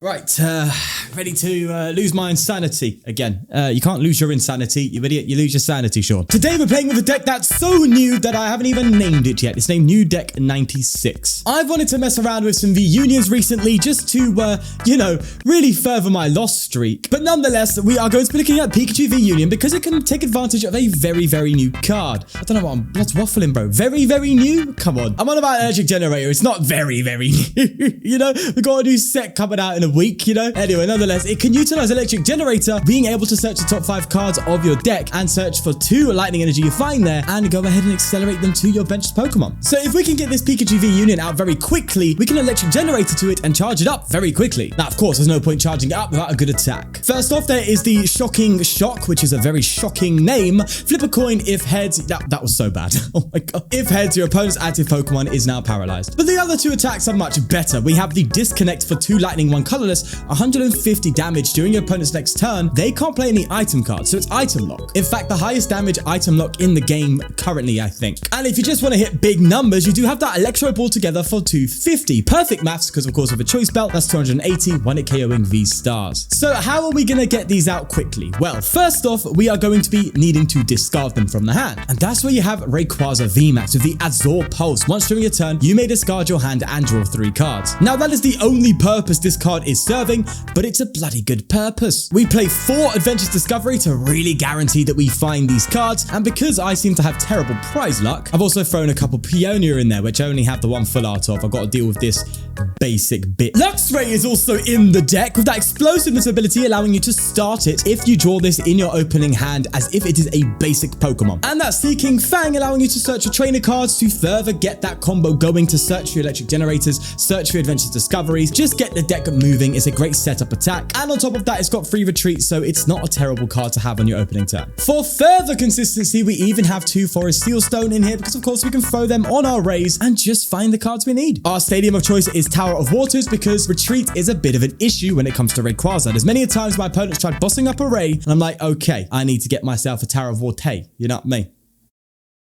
Right, ready to lose my insanity again. You can't lose your insanity, you idiot. You lose your sanity, Sean. Today we're playing with a deck that's so new that I haven't even named it yet. It's named New Deck 96. I've wanted to mess around with some V-Unions recently just to, you know, really further my loss streak. But nonetheless, we are going to be looking at Pikachu V-Union because it can take advantage of a very, very new card. I don't know what I'm waffling, bro. Very, very new? Come on. I'm on about Electric Generator. It's not very, very new. You know, we got a new set coming out in a week, you know. Anyway, nonetheless, it can utilize Electric Generator, being able to search the top 5 cards of your deck and search for 2 lightning energy you find there and go ahead and accelerate them to your benched Pokemon. So if we can get this Pikachu V-Union out very quickly, we can Electric Generator to it and charge it up very quickly. Now, of course, there's no point charging it up without a good attack. First off, there is the Shocking Shock, which is a very shocking name. Flip a coin if heads. That was so bad. Oh my god. If heads, your opponent's active Pokemon is now paralyzed. But the other 2 attacks are much better. We have the Disconnect for 2 lightning, 1 colorless, 150 damage during your opponent's next turn. They can't play any item cards, so it's item lock. In fact, the highest damage item lock in the game currently, I think. And if you just want to hit big numbers, you do have that Electro Ball together for 250. Perfect maths, because of course with a Choice Belt, that's 280, 1-hit KOing V-Stars. So how are we going to get these out quickly? Well, first off, we are going to be needing to discard them from the hand. And that's where you have Rayquaza VMAX with the Azure Pulse. Once during your turn, you may discard your hand and draw 3 cards. Now that is the only purpose this card is serving, but it's a bloody good purpose. We play 4 Adventures Discovery to really guarantee that we find these cards, and because I seem to have terrible prize luck, I've also thrown a couple Peonia in there, which I only have the 1 full art of. I've got to deal with this basic bit. Luxray is also in the deck with that explosiveness ability, allowing you to start it if you draw this in your opening hand as if it is a basic Pokemon. And that Seeking Fang, allowing you to search your trainer cards to further get that combo going, to search for your Electric Generators, search for your Adventures Discoveries, just get the deck moving. It's a great setup attack, and on top of that, it's got free retreat, so it's not a terrible card to have on your opening turn. For further consistency, we even have 2 Forest Sealstone in here because of course we can throw them on our rays and just find the cards we need. Our stadium of choice is Tower of Waters because retreat is a bit of an issue when it comes to Rayquaza. There's many a times my opponents tried bossing up a Ray and I'm like, okay, I need to get myself a Tower of Waters. You know what I mean?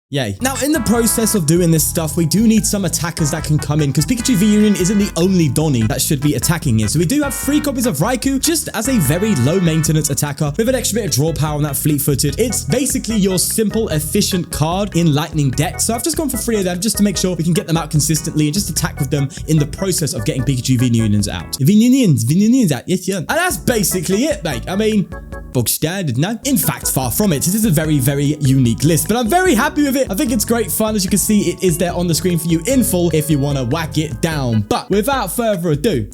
Yay. Now, in the process of doing this stuff, we do need some attackers that can come in because Pikachu V-Union isn't the only Donny that should be attacking here. So we do have 3 copies of Raikou just as a very low maintenance attacker with an extra bit of draw power on that fleet-footed. It's basically your simple, efficient card in Lightning deck. So I've just gone for 3 of them just to make sure we can get them out consistently and just attack with them in the process of getting Pikachu V-Unions out. V-Unions out, yes, yeah. And that's basically it, mate. I mean, bog standard, no? In fact, far from it. This is a very, very unique list, but I'm very happy with it. I think it's great fun. As you can see, it is there on the screen for you in full if you want to whack it down. But without further ado,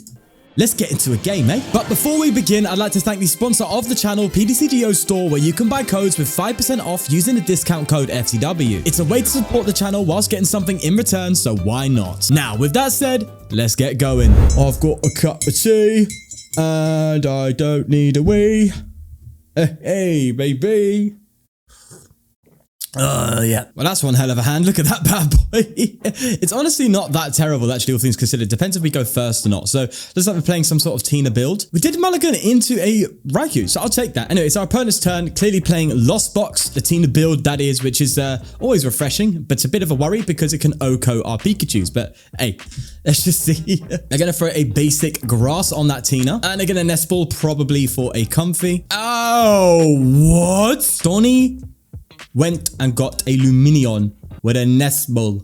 let's get into a game, eh? But before we begin, I'd like to thank the sponsor of the channel, PTCGL store, where you can buy codes with 5% off using the discount code FCW. It's a way to support the channel whilst getting something in return, so why not? Now, with that said, let's get going. I've got a cup of tea, and I don't need a wee. Hey, baby. Yeah. Well, that's one hell of a hand. Look at that bad boy. It's honestly not that terrible, actually, all things considered. Depends if we go first or not. So, looks like we're playing some sort of Tina build. We did mulligan into a Raikou, so I'll take that. Anyway, it's our opponent's turn. Clearly playing Lost Box, the Tina build, that is, which is always refreshing, but it's a bit of a worry because it can OHKO our Pikachus. But, hey, let's just see. They're going to throw a basic grass on that Tina, and they're going to Nest Ball probably for a comfy. Oh, what? Donny went and got a Luminion with a Nest Ball.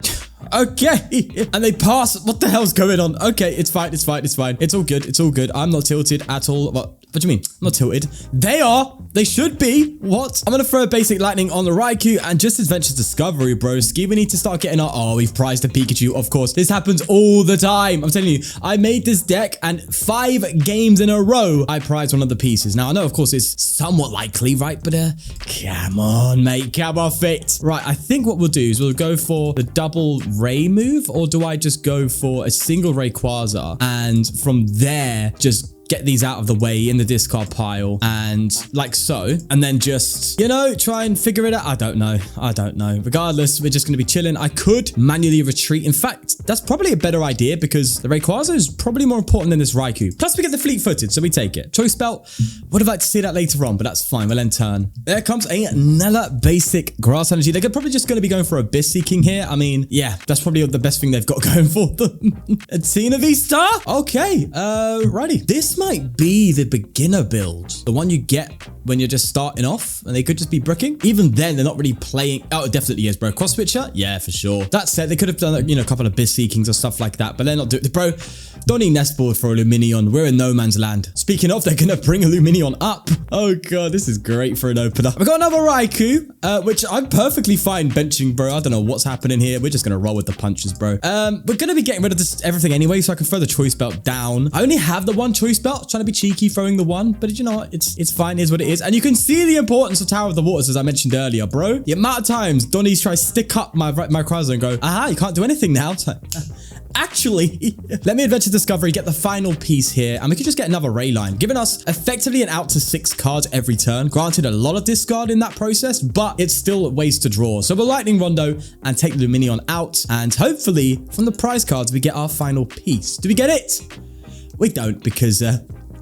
Okay, and they pass. What the hell's going on? Okay, it's fine, it's fine, it's fine. It's all good, it's all good. I'm not tilted at all. What do you mean? I'm not tilted. They are. They should be. What? I'm going to throw a basic lightning on the Raikou and just Adventures Discovery, broski. We need to start getting our... Oh, we've prized a Pikachu. Of course. This happens all the time. I'm telling you, I made this deck and 5 games in a row, I prized one of the pieces. Now, I know, of course, it's somewhat likely, right? But come on, mate. Come off it. Right, I think what we'll do is we'll go for the double Ray move, or do I just go for a single Rayquaza and from there just get these out of the way in the discard pile and like so, and then just, you know, try and figure it out. I don't know. Regardless, we're just going to be chilling. I could manually retreat. In fact, that's probably a better idea because the Rayquaza is probably more important than this Raikou. Plus we get the fleet-footed, so we take it. Choice Belt, would have liked to see that later on, but that's fine. We'll end turn. There comes another basic grass energy. They're probably just going to be going for Abyss Seeking here. I mean, yeah, that's probably the best thing they've got going for them. A Tina V-Star? Okay, righty. This might be the beginner build. The one you get when you're just starting off, and they could just be bricking. Even then, they're not really playing. Oh, it definitely is, bro. Cross switcher? Yeah, for sure. That said, they could have done, you know, a couple of biz seekings or stuff like that, but they're not doing it. Bro, don't need Nest Ball for Illuminion. We're in no man's land. Speaking of, they're going to bring Illuminion up. Oh, God, this is great for an opener. We've got another Raikou, which I'm perfectly fine benching, bro. I don't know what's happening here. We're just going to roll with the punches, bro. We're going to be getting rid of this everything anyway, so I can throw the Choice Belt down. I only have the one Choice Belt. Trying to be cheeky throwing the one, but you know what? It's fine, is what it is. And you can see the importance of Tower of the Waters, as I mentioned earlier, bro. The amount of times Donnie's try to stick up my Rayquaza and go, aha, you can't do anything now. Actually, let me adventure discovery, get the final piece here, and we could just get another Ray line, giving us effectively an out to 6 cards every turn. Granted, a lot of discard in that process, but it's still ways to draw. So we'll Lightning Rondo and take Luminion out, and hopefully from the prize cards, we get our final piece. Do we get it? We don't, because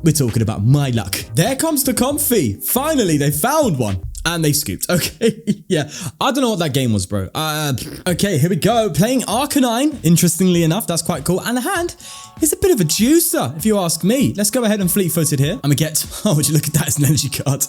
we're talking about my luck. There comes the Comfy. Finally, they found one. And they scooped. Okay, yeah. I don't know what that game was, bro. Okay, here we go. Playing Arcanine. Interestingly enough, that's quite cool. And the hand is a bit of a juicer, if you ask me. Let's go ahead and fleet-footed here. And we get... Oh, would you look at that as an energy card?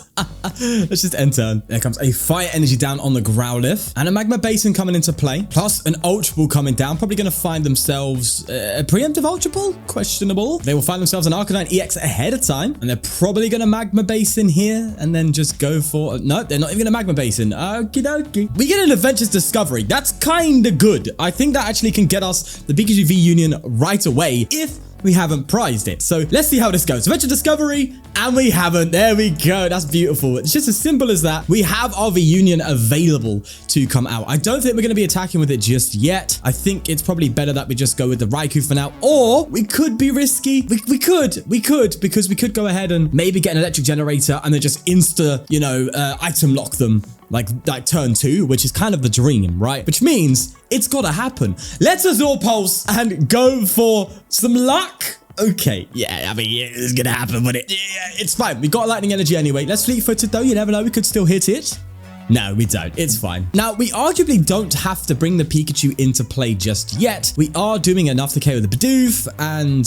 Let's just end turn. There comes a Fire Energy down on the Growlithe. And a Magma Basin coming into play. Plus an Ultra Ball coming down. Probably going to find themselves a preemptive Ultra Ball? Questionable. They will find themselves an Arcanine EX ahead of time. And they're probably going to Magma Basin here. And then just go for... No, they're not even going to Magma Basin. Okie dokie. We get an Adventures Discovery. That's kind of good. I think that actually can get us the Pikachu V Union right away if we haven't prized it. So let's see how this goes. Adventure Discovery, and we haven't. There we go. That's beautiful. It's just as simple as that. We have our V Union available to come out. I don't think we're going to be attacking with it just yet. I think it's probably better that we just go with the Raikou for now, or we could be risky. We could, because we could go ahead and maybe get an Electric Generator and then just insta, you know, item lock them like turn 2, which is kind of the dream, right? Which means it's got to happen. Let's Azure Pulse and go for some luck. Okay, yeah, I mean, yeah, it's gonna happen, but it's fine. We got Lightning Energy anyway. Let's fleet-footed though. You never know, we could still hit it. No, we don't. It's fine. Now, we arguably don't have to bring the Pikachu into play just yet. We are doing enough to KO the Bidoof, and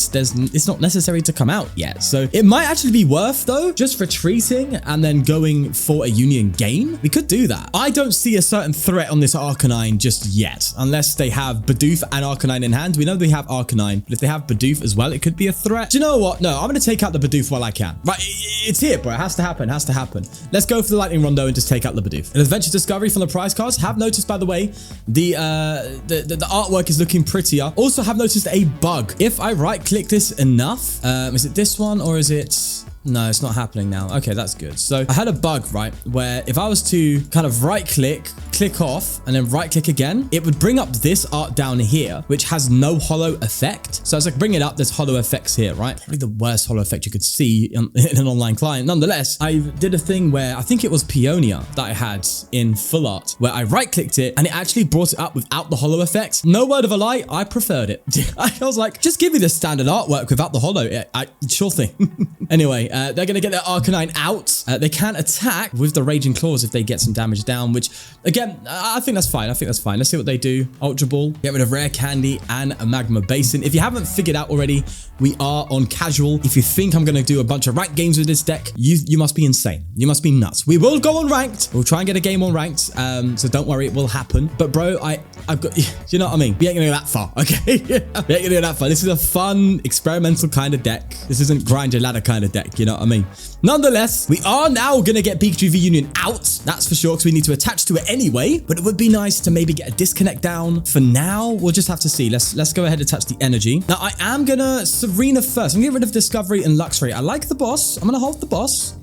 it's not necessary to come out yet. So it might actually be worth, though, just retreating and then going for a Union game. We could do that. I don't see a certain threat on this Arcanine just yet, unless they have Bidoof and Arcanine in hand. We know they have Arcanine, but if they have Bidoof as well, it could be a threat. Do you know what? No, I'm going to take out the Bidoof while I can. Right, it's here, bro. It has to happen. It has to happen. Let's go for the Lightning Rondo and just take out the Bidoof. An Adventure Discovery from the prize cards. Have noticed, by the way, the artwork is looking prettier. Also have noticed a bug. If I right click this enough, is it this one or is it... No, it's not happening now. Okay, that's good. So I had a bug, right, where if I was to kind of right click off, and then right click again, it would bring up this art down here, which has no holo effect. So as I bring it up, there's holo effects here, right? Probably the worst holo effect you could see in an online client. Nonetheless, I did a thing where I think it was Peonia that I had in full art, where I right clicked it and it actually brought it up without the holo effect. No word of a lie, I preferred it. I was like, just give me the standard artwork without the holo. Sure thing. Anyway, they're going to get their Arcanine out. They can attack with the Raging Claws if they get some damage down, which, again, I think that's fine. Let's see what they do. Ultra Ball, get rid of Rare Candy and a Magma Basin. If you haven't figured out already, we are on casual. If you think I'm going to do a bunch of ranked games with this deck, you must be insane. You must be nuts. We will go on ranked. We'll try and get a game on ranked. So don't worry, it will happen. But bro, I've got, you know what I mean? We ain't going to go that far, okay? We ain't going to go that far. This is a fun, experimental kind of deck. This isn't grind your ladder kind of deck, you know what I mean? Nonetheless, we are now going to get Pikachu V Union out. That's for sure, because we need to attach to it anyway. But it would be nice to maybe get a disconnect down. For now, we'll just have to see. Let's go ahead and attach the energy. Now, I am going to Serena first. I'm going to get rid of Discovery and Luxray. I like the boss. I'm going to hold the boss.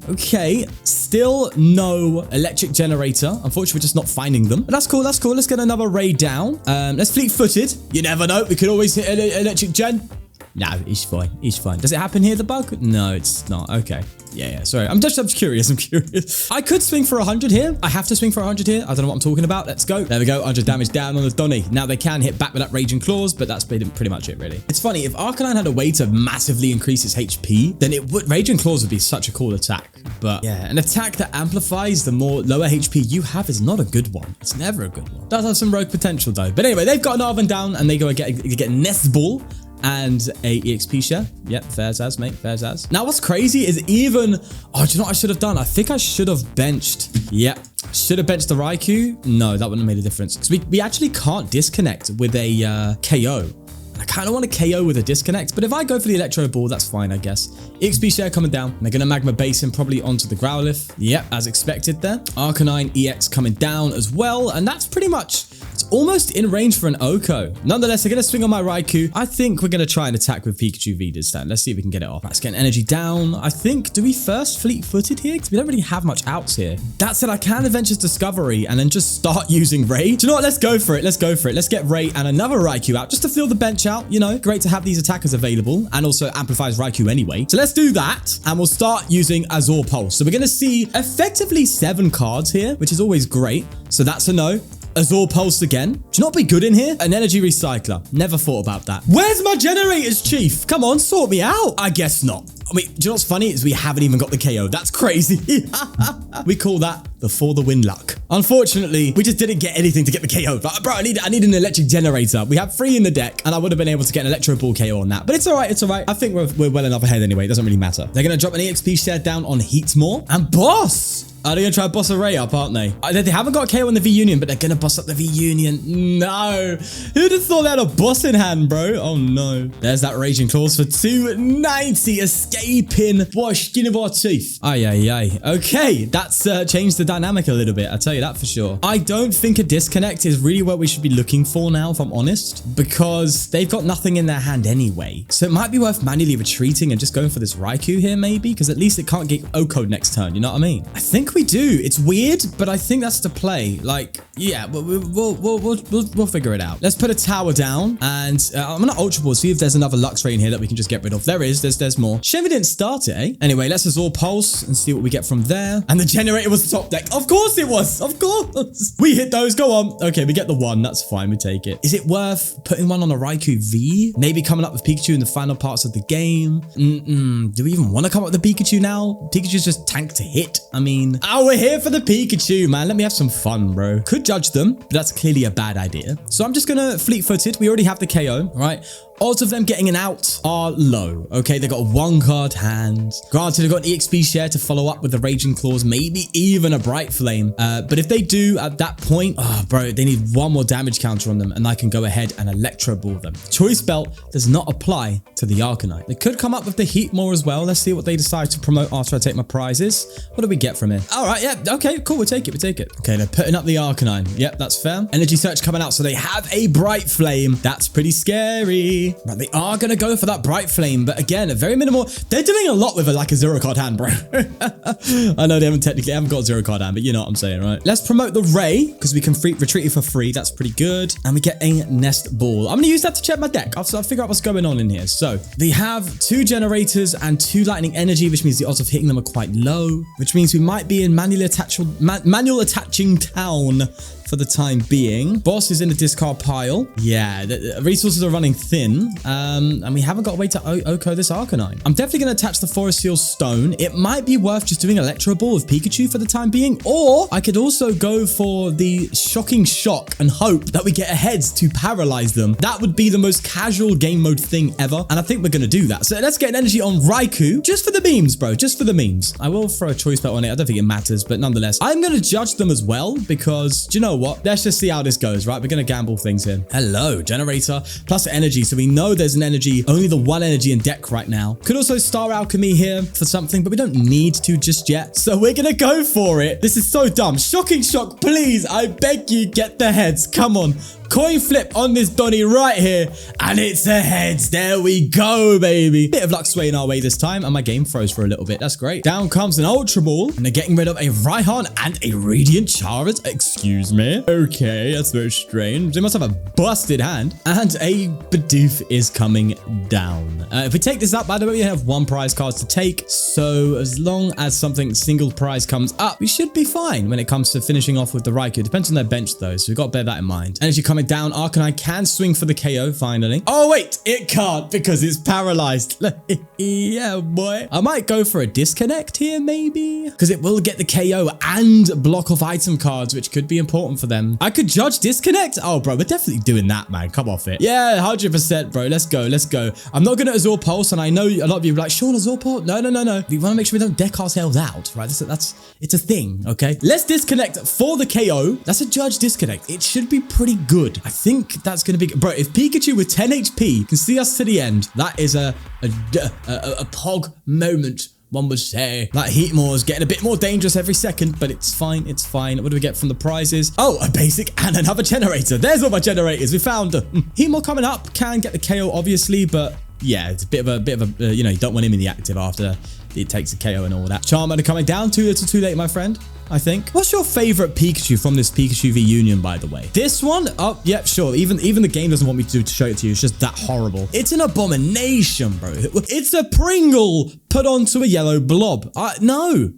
Okay, still no Electric Generator. Unfortunately, we're just not finding them. But that's cool, that's cool. Let's get another Ray down. Let's fleet-footed. You never know. We could always hit Electric Gen. No, it's fine. It's fine. Does it happen here, the bug? No, it's not. Okay. Yeah, sorry. I'm curious. I could swing for 100 here. I have to swing for 100 here. I don't know what I'm talking about. Let's go. There we go. 100 damage down on the Donny. Now they can hit back with that Raging Claws, but that's pretty much it, really. It's funny. If Arcanine had a way to massively increase its HP, then Raging Claws would be such a cool attack. But yeah, an attack that amplifies the more lower HP you have is not a good one. It's never a good one. Does have some rogue potential, though. But anyway, they've got an Arven down, and they go and get Nest Ball and a EXP share. Yep, fairs as, mate, fairs as. Now, what's crazy is even... Oh, do you know what I should have done? I think I should have benched... Yep. Should have benched the Raikou. No, that wouldn't have made a difference. Because we actually can't disconnect with a KO. I kind of want to KO with a disconnect, but if I go for the Electro Ball, that's fine, I guess. EXP share coming down. They're going to Magma Basin probably onto the Growlithe. Yep, as expected there. Arcanine EX coming down as well, and that's pretty much... It's almost in range for an Oko. Nonetheless, they're going to swing on my Raikou. I think we're going to try and attack with Pikachu V this time. Let's see if we can get it off. Let's get energy down. I think, do we first fleet-footed here? Because we don't really have much outs here. That said, I can Adventures Discovery and then just start using Ray. Do you know what? Let's go for it. Let's go for it. Let's get Ray and another Raikou out just to fill the bench out. You know, great to have these attackers available and also amplifies Raikou anyway. So let's do that and we'll start using Azure Pulse. So we're going to see effectively 7 cards here, which is always great. So that's a no. Azure Pulse again. Do you not be good in here? An Energy Recycler. Never thought about that. Where's my generators, Chief? Come on, sort me out. I guess not. I mean, do you know what's funny is we haven't even got the KO. That's crazy. We call that the For the Win luck. Unfortunately, we just didn't get anything to get the KO. But bro, I need an Electric Generator. We have 3 in the deck, and I would have been able to get an Electro Ball KO on that. But it's all right. It's all right. I think we're well enough ahead anyway. It doesn't really matter. They're going to drop an EXP share down on Heatmore and Boss. Are they going to try to boss a Ray up, aren't they? They haven't got a KO in the V-Union, but they're going to boss up the V-Union. No. Who'd have thought they had a boss in hand, bro? Oh, no. There's that Raging Claws for 290, escaping. What a skin of our teeth. Aye, aye, aye. Okay, that's changed the dynamic a little bit. I'll tell you that for sure. I don't think a disconnect is really what we should be looking for now, if I'm honest, because they've got nothing in their hand anyway. So it might be worth manually retreating and just going for this Raikou here, maybe, because at least it can't get O-Code next turn. You know what I mean? I think we do. It's weird, but I think that's the play. Like, yeah, we'll figure it out. Let's put a tower down, and I'm gonna Ultra Ball, see if there's another Luxray in here that we can just get rid of. There is. There's more. Shame we didn't start it, eh? Anyway, let's Azure Pulse and see what we get from there. And the generator was the top deck. Of course it was. Of course. We hit those. Go on. Okay, we get the 1. That's fine. We take it. Is it worth putting one on a Raikou V? Maybe coming up with Pikachu in the final parts of the game. Do we even want to come up with the Pikachu now? Pikachu's just tank to hit. I mean, we're here for the Pikachu, man. Let me have some fun, bro. Could judge them, but that's clearly a bad idea. So I'm just gonna fleet-footed. We already have the KO, right? Odds of them getting an out are low. Okay, they got a 1-card hand. Granted, they've got an EXP share to follow up with the Raging Claws, maybe even a Bright Flame. But if they do at that point, oh, bro, they need 1 more damage counter on them, and I can go ahead and Electro Ball them. Choice Belt does not apply to the Arcanine. They could come up with the Heatmore as well. Let's see what they decide to promote after I take my prizes. What do we get from here? All right, yeah, okay, cool. We'll take it. We'll take it. Okay, they're putting up the Arcanine. Yep, that's fair. Energy Search coming out, so they have a Bright Flame. That's pretty scary. But they are going to go for that Bright Flame. But again, a very minimal. They're doing a lot with a 0-card hand, bro. I know they haven't got a 0-card hand, but you know what I'm saying, right? Let's promote the Ray, because we can retreat it for free. That's pretty good. And we get a Nest Ball. I'm going to use that to check my deck. I'll figure out what's going on in here. So they have 2 generators and 2 lightning energy, which means the odds of hitting them are quite low, which means we might be in manual attaching town for the time being. Boss is in the discard pile. Yeah, the resources are running thin. And we haven't got a way to Oko this Arcanine. I'm definitely going to attach the Forest Seal Stone. It might be worth just doing Electro Ball with Pikachu for the time being, or I could also go for the Shocking Shock and hope that we get a heads to paralyze them. That would be the most casual game mode thing ever, and I think we're going to do that. So let's get an energy on Raikou, just for the memes, bro, just for the memes. I will throw a Choice Belt on it. I don't think it matters, but nonetheless, I'm going to judge them as well, because, do you know what? Let's just see how this goes, right? We're going to gamble things here. Hello, generator plus energy. So we know there's an energy, only the 1 energy in deck right now. Could also Star Alchemy here for something, but we don't need to just yet. So we're going to go for it. This is so dumb. Shocking Shock, please. I beg you, get the heads. Come on. Coin flip on this Donny right here, and it's a heads. There we go, baby. Bit of luck swaying our way this time, and my game froze for a little bit. That's great. Down comes an Ultra Ball, and they're getting rid of a Raihan and a Radiant Charizard. Excuse me. Okay, that's very strange. They must have a busted hand, and a Bidoof is coming down. If we take this up, by the way, we have 1 prize card to take, so as long as something single prize comes up, we should be fine when it comes to finishing off with the Raikou. Depends on their bench, though, so we've got to bear that in mind. Energy coming coming down. Arcanine can swing for the KO, finally. Oh, wait, it can't because it's paralyzed. Yeah, boy. I might go for a disconnect here, maybe, because it will get the KO and block off item cards, which could be important for them. I could judge disconnect. Oh, bro, we're definitely doing that, man. Come off it. Yeah, 100%, bro. Let's go. Let's go. I'm not going to Azure Pulse, and I know a lot of you are like, Sean, Azure Pulse? No. We want to make sure we don't deck ourselves out, right? It's a thing, okay? Let's disconnect for the KO. That's a judge disconnect. It should be pretty good. I think that's going to be... Bro, if Pikachu with 10 HP can see us to the end, that is a pog moment, one would say. That Heatmore is getting a bit more dangerous every second, but it's fine. It's fine. What do we get from the prizes? Oh, a basic and another generator. There's all my generators. We found Heatmore coming up. Can get the KO, obviously, but yeah, it's a bit of a you know, you don't want him in the active after it takes a KO and all that. Charmander coming down. Too little, too late, my friend, I think. What's your favorite Pikachu from this Pikachu V Union, by the way? This one? Oh, yeah, sure. Even the game doesn't want me to show it to you. It's just that horrible. It's an abomination, bro. It's a Pringle put onto a yellow blob. No.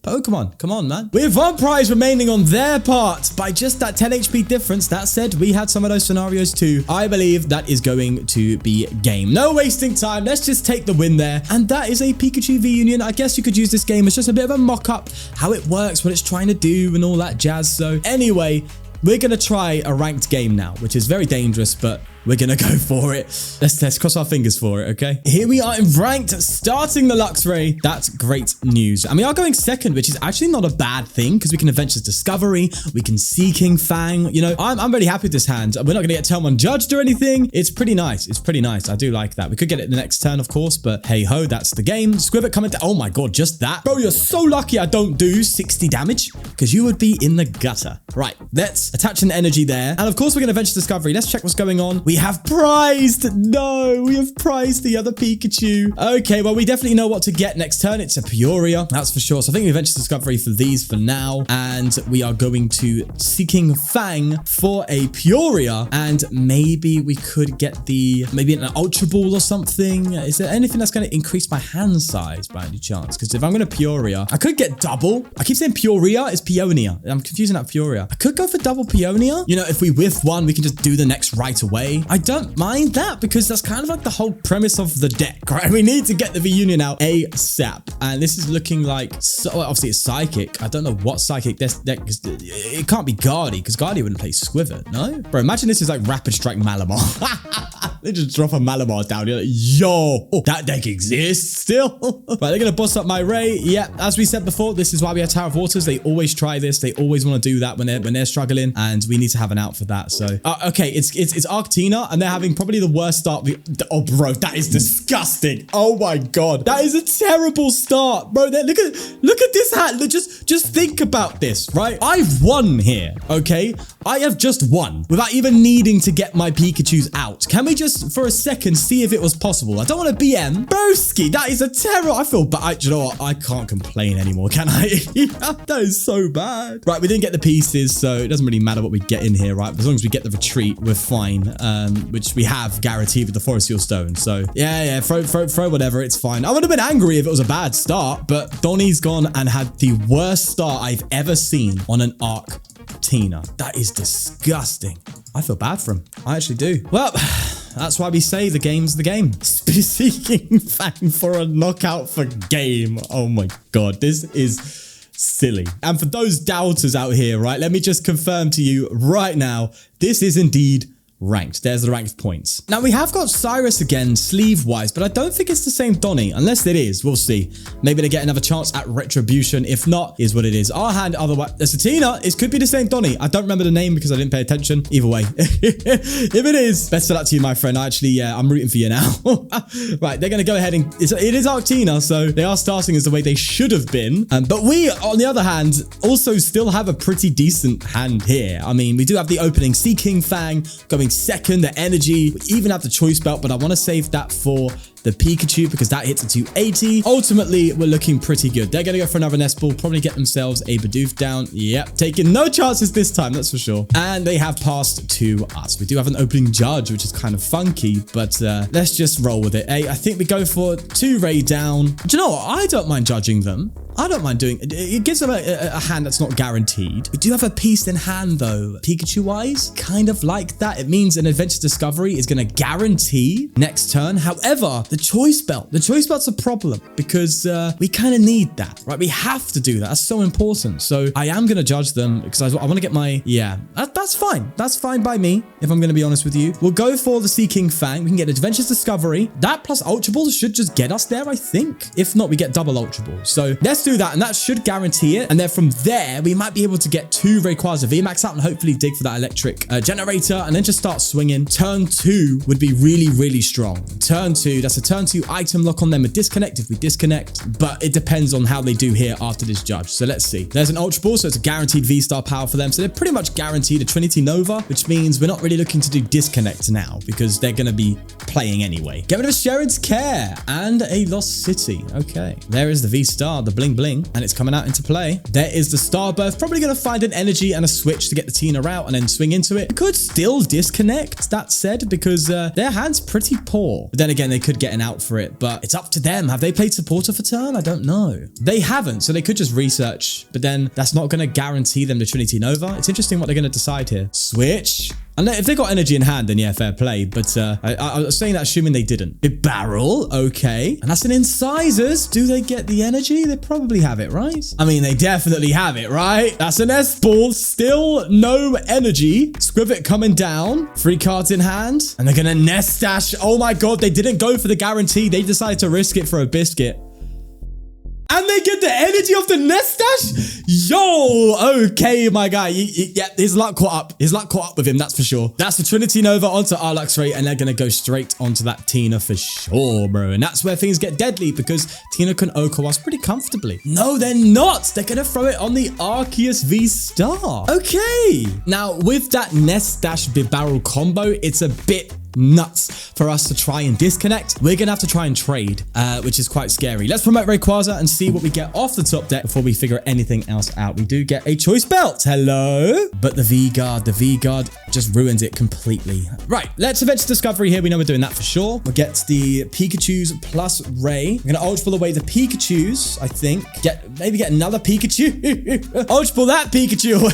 Pokemon, come on, man. We have one prize remaining on their part by just that 10 HP difference. That said, we had some of those scenarios too. I believe that is going to be game. No wasting time. Let's just take the win there. And that is a Pikachu V Union. I guess you could use this game as just a bit of a mock-up, how it works, what it's trying to do, and all that jazz. So anyway, we're going to try a ranked game now, which is very dangerous, but we're going to go for it. Let's cross our fingers for it, okay? Here we are in ranked, starting the Luxray. That's great news. And we are going second, which is actually not a bad thing because we can Adventures Discovery. We can Seeking Fang. You know, I'm really happy with this hand. We're not going to get Telmon judged or anything. It's pretty nice. It's pretty nice. I do like that. We could get it the next turn, of course, but hey ho, that's the game. Squivert coming down. Oh my God, just that. Bro, you're so lucky I don't do 60 damage because you would be in the gutter. Right, let's attach an energy there. And of course, we're going to Adventure Discovery. Let's check what's going on. We have prized. No, we have prized the other Pikachu. Okay, well, we definitely know what to get next turn. It's a Peoria, that's for sure. So I think we Adventure Discovery for these for now. And we are going to Seeking Fang for a Peoria. And maybe we could get maybe an Ultra Ball or something. Is there anything that's going to increase my hand size by any chance? Because if I'm going to Peoria, I could get double. I keep saying Peoria. It's Peonia. I'm confusing that Peoria. I could go for double Peonia. You know, if we whiff one, we can just do the next right away. I don't mind that because that's kind of like the whole premise of the deck, right? We need to get the V Union out ASAP. And this is looking like, obviously it's Psychic. I don't know what Psychic this deck is. It can't be Guardy because Guardy wouldn't play Squivert, no? Bro, imagine this is like Rapid Strike Malamar. They just drop a Malamar down. You're like, yo, that deck exists still. Right, they're going to boss up my Ray. Yeah, as we said before, this is why we have Tower of Waters. They always try this. They always want to do that when they're struggling, and we need to have an out for that. So, okay, it's Arctina, and they're having probably the worst start. Oh, bro, that is disgusting. Oh my God, that is a terrible start, bro. Look at this hat. Look, just think about this, right? I've won here, okay? I have just won without even needing to get my Pikachus out. Can we just, for a second, see if it was possible? I don't want to BM. Broski, that is a terror. I feel bad. You know what? I can't complain anymore, can I? That is so bad. Right, we didn't get the pieces, so it doesn't really matter what we get in here, right? As long as we get the retreat, we're fine, which we have guaranteed with the Forest Seal Stone. So, yeah, throw whatever. It's fine. I would have been angry if it was a bad start, but Donnie's gone and had the worst start I've ever seen on an Arctina. That is disgusting. I feel bad for him. I actually do. Well, that's why we say the game's the game. Seeking Fang for a knockout for game. Oh my God, this is silly. And for those doubters out here, right, let me just confirm to you right now, this is indeed ranked. There's the ranked points. Now we have got Cyrus again sleeve wise, but I don't think it's the same Donnie. Unless it is, we'll see. Maybe they get another chance at retribution. If not, is what it is. Our hand otherwise. The Satina, it could be the same Donnie. I don't remember the name because I didn't pay attention. Either way, if it is, best of luck to you, my friend. I'm rooting for you now. Right, they're going to go ahead and it is Arctina, so they are starting as the way they should have been. But we, on the other hand, also still have a pretty decent hand here. I mean, we do have the opening Seeking Fang going second, the energy. We even have the Choice Belt, but I want to save that for the Pikachu because that hits a 280. Ultimately, we're looking pretty good. They're going to go for another Nest Ball, probably get themselves a Bidoof down. Yep, taking no chances this time, that's for sure. And they have passed to us. We do have an opening Judge, which is kind of funky, but let's just roll with it. I think we go for 2 Ray down. Do you know what? I don't mind judging them. I don't mind doing it. It gives them a hand that's not guaranteed. We do have a piece in hand though. Pikachu-wise, kind of like that. It means an Adventure Discovery is going to guarantee next turn. However, the Choice Belt's a problem because we kind of need that, right? We have to do that. That's so important. So I am going to judge them because I want to get my, that's fine. That's fine by me, if I'm going to be honest with you. We'll go for the Sea King Fang. We can get Adventure Discovery. That plus Ultra Balls should just get us there, I think. If not, we get double Ultra Balls. So let's do that, and that should guarantee it. And then from there, we might be able to get 2 Rayquaza VMAX out and hopefully dig for that Electric Generator and then just start swinging. Turn 2 would be really, really strong. Turn 2, that's a turn 2 item lock on them, a disconnect if we disconnect, but it depends on how they do here after this Judge. So let's see. There's an Ultra Ball, so it's a guaranteed V-Star power for them. So they're pretty much guaranteed a Trinity Nova, which means we're not really looking to do disconnect now because they're going to be playing anyway. Get rid of Sharon's Care and a Lost City. Okay, there is the V-Star, the bling bling, and it's coming out into play. There is the Starbirth, probably going to find an energy and a switch to get the Tina out and then swing into it. Could still disconnect, that said, because their hand's pretty poor. But then again, they could get an out for it, but it's up to them. Have they played supporter for turn? I don't know. They haven't, so they could just research, but then that's not going to guarantee them the Trinity Nova. It's interesting what they're going to decide here. Switch. And if they got energy in hand, then yeah, fair play. But I was saying that assuming they didn't. Big barrel, okay. And that's an incisors. Do they get the energy? They probably have it, right? I mean, they definitely have it, right? That's an Nest Ball. Still no energy. Squivit coming down. 3 cards in hand. And they're going to Nest Dash. Oh my God, they didn't go for the guarantee. They decided to risk it for a biscuit. And they get the energy of the Nest Dash? Yo, okay, my guy. Yeah, his luck caught up. His luck caught up with him, that's for sure. That's the Trinity Nova onto our Luxray, and they're going to go straight onto that Tina for sure, bro. And that's where things get deadly because Tina can OHKO us pretty comfortably. No, they're not. They're going to throw it on the Arceus V-Star. Okay. Now, with that Nest Dash Barrel combo, it's a bit nuts for us to try and disconnect. We're gonna have to try and trade, which is quite scary. Let's promote Rayquaza and see what we get off the top deck before we figure anything else out. We do get a Choice Belt. Hello. But the V-Guard just ruins it completely. Right, let's Adventure Discovery here. We know we're doing that for sure. We'll get the Pikachus plus Ray. We're gonna Ultra Ball away the Pikachus, I think. Maybe get another Pikachu. Ultra Ball that Pikachu.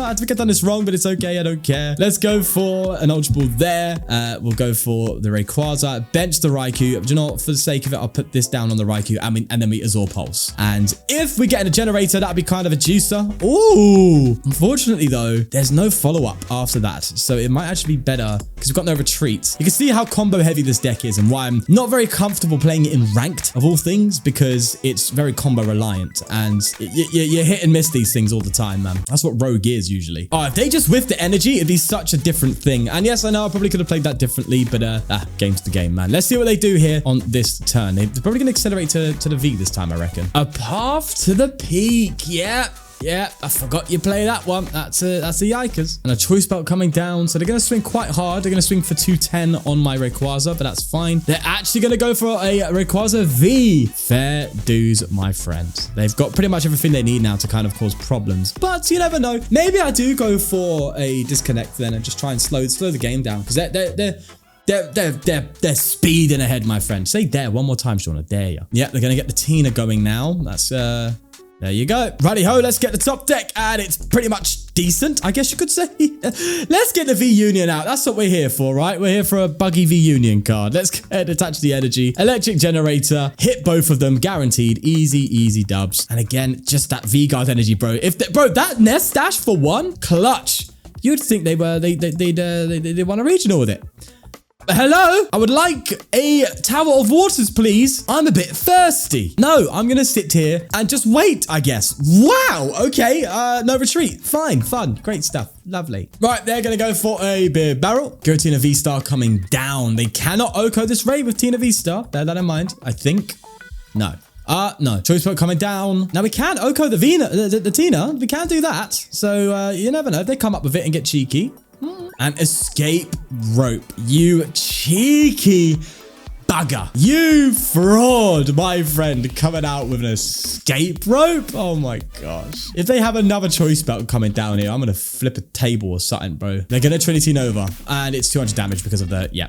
I think I've done this wrong, but it's okay. I don't care. Let's go for an Ultra Ball there. We'll go for the Rayquaza. Bench the Raikou. Do you know what? For the sake of it, I'll put this down on the Raikou. And then we Azure Pulse. And if we get a generator, that'd be kind of a juicer. Ooh. Unfortunately, though, there's no follow-up after that. So it might actually be better because we've got no retreat. You can see how combo heavy this deck is and why I'm not very comfortable playing it in ranked of all things because it's very combo reliant and you hit and miss these things all the time, man. That's what Rogue is usually. Oh, if they just whiff the energy, it'd be such a different thing. And yes, I know I probably could have played that differently, but game's the game, man. Let's see what they do here on this turn. They're probably going to accelerate to the V this time, I reckon. A path to the peak. Yeah, I forgot you play that one. That's a yikers. And a Choice Belt coming down. So they're going to swing quite hard. They're going to swing for 210 on my Rayquaza, but that's fine. They're actually going to go for a Rayquaza V. Fair dues, my friend. They've got pretty much everything they need now to kind of cause problems. But you never know. Maybe I do go for a disconnect then and just try and slow the game down because they're speeding ahead, my friend. Say dare one more time, Sean. I dare you. Yeah, they're going to get the Tina going now. That's there you go. Righty ho, let's get the top deck, and it's pretty much decent, I guess you could say. Let's get the V-Union out. That's what we're here for, right? We're here for a buggy V-Union card. Let's go ahead and attach the energy. Electric Generator. Hit both of them. Guaranteed. Easy dubs. And again, just that V-Guard energy, bro. Bro, that Nest Dash for one, clutch. You'd think they won a regional with it. Hello? I would like a Tower of Waters, please. I'm a bit thirsty. No, I'm going to sit here and just wait, I guess. Wow. Okay. No retreat. Fine. Fun. Great stuff. Lovely. Right. They're going to go for a beer barrel. Go Tina V-Star coming down. They cannot OHKO this raid with Tina V-Star. Bear that in mind. I think. No. No. Choice Belt coming down. Now we can OHKO the Tina. We can do that. So you never know. If they come up with it and get cheeky. and escape rope. You cheeky bugger. You fraud, my friend, coming out with an escape rope. Oh my gosh. If they have another choice belt coming down here, I'm going to flip a table or something, bro. They're going to Trinity Nova, and it's 200 damage because of the, yeah.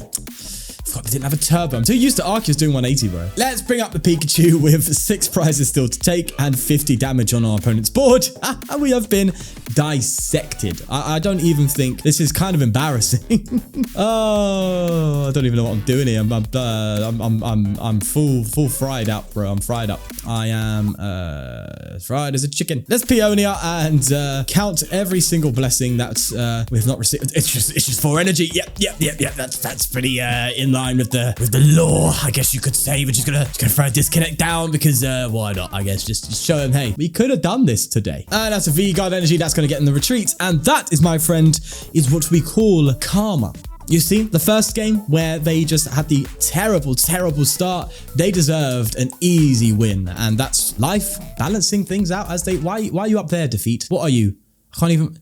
Forgot they didn't have a turbo. I'm too used to Arceus doing 180, bro. Let's bring up the Pikachu with 6 prizes still to take and 50 damage on our opponent's board. And we have been dissected. I don't even think this is kind of embarrassing. Oh, I don't even know what I'm doing here. I'm full fried up, bro. I'm fried up. I am fried as a chicken. Let's Peonia and count every single blessing that we've not received. It's just 4 energy. Yep. That's pretty in line with the law, I guess you could say. We're just gonna throw a disconnect down because why not? I guess just show them, hey, we could have done this today. And that's a V-Guard energy that's gonna get in the retreat, and that is, my friend, is what we call karma. You see, the first game where they just had the terrible start, they deserved an easy win, and that's life balancing things out as they. Why are you up there, Defeat? What are you? I can't even.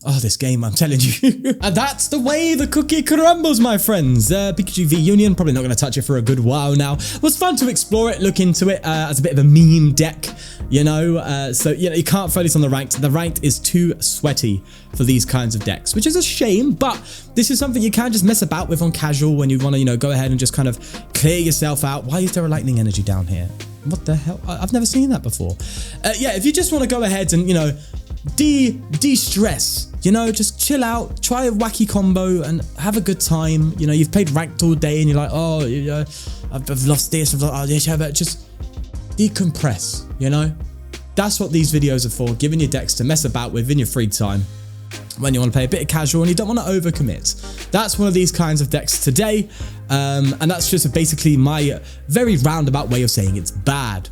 Oh, this game, I'm telling you. And that's the way the cookie crumbles, my friends. Pikachu V Union, probably not going to touch it for a good while now. It was fun to explore it, look into it as a bit of a meme deck, you know. So, you know, you can't throw this on the ranked. The ranked is too sweaty for these kinds of decks, which is a shame, but this is something you can just mess about with on casual when you want to, you know, go ahead and just kind of clear yourself out. Why is there a lightning energy down here? What the hell? I've never seen that before. Yeah, if you just want to go ahead and, you know, de-stress, you know, just chill out, try a wacky combo and have a good time. You know, you've played ranked all day and you're like, oh, I've lost this, I've lost this, but just decompress, you know. That's what these videos are for, giving you decks to mess about with in your free time when you want to play a bit of casual and you don't want to overcommit. That's one of these kinds of decks today, and that's just basically my very roundabout way of saying it's bad.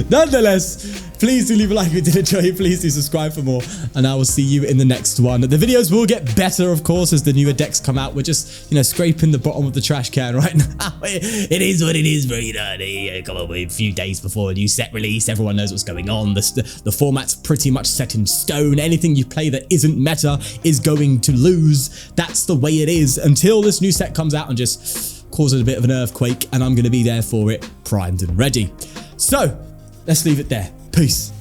Nonetheless, please do leave a like if you did enjoy it. Please do subscribe for more, and I will see you in the next one. The videos will get better, of course, as the newer decks come out. We're just, you know, scraping the bottom of the trash can right now. It is what it is, bro. You know, they come up with a few days before a new set release. Everyone knows what's going on. The format's pretty much set in stone. Anything you play that isn't meta is going to lose. That's the way it is until this new set comes out and just causes a bit of an earthquake, and I'm going to be there for it, primed and ready. So let's leave it there. Peace.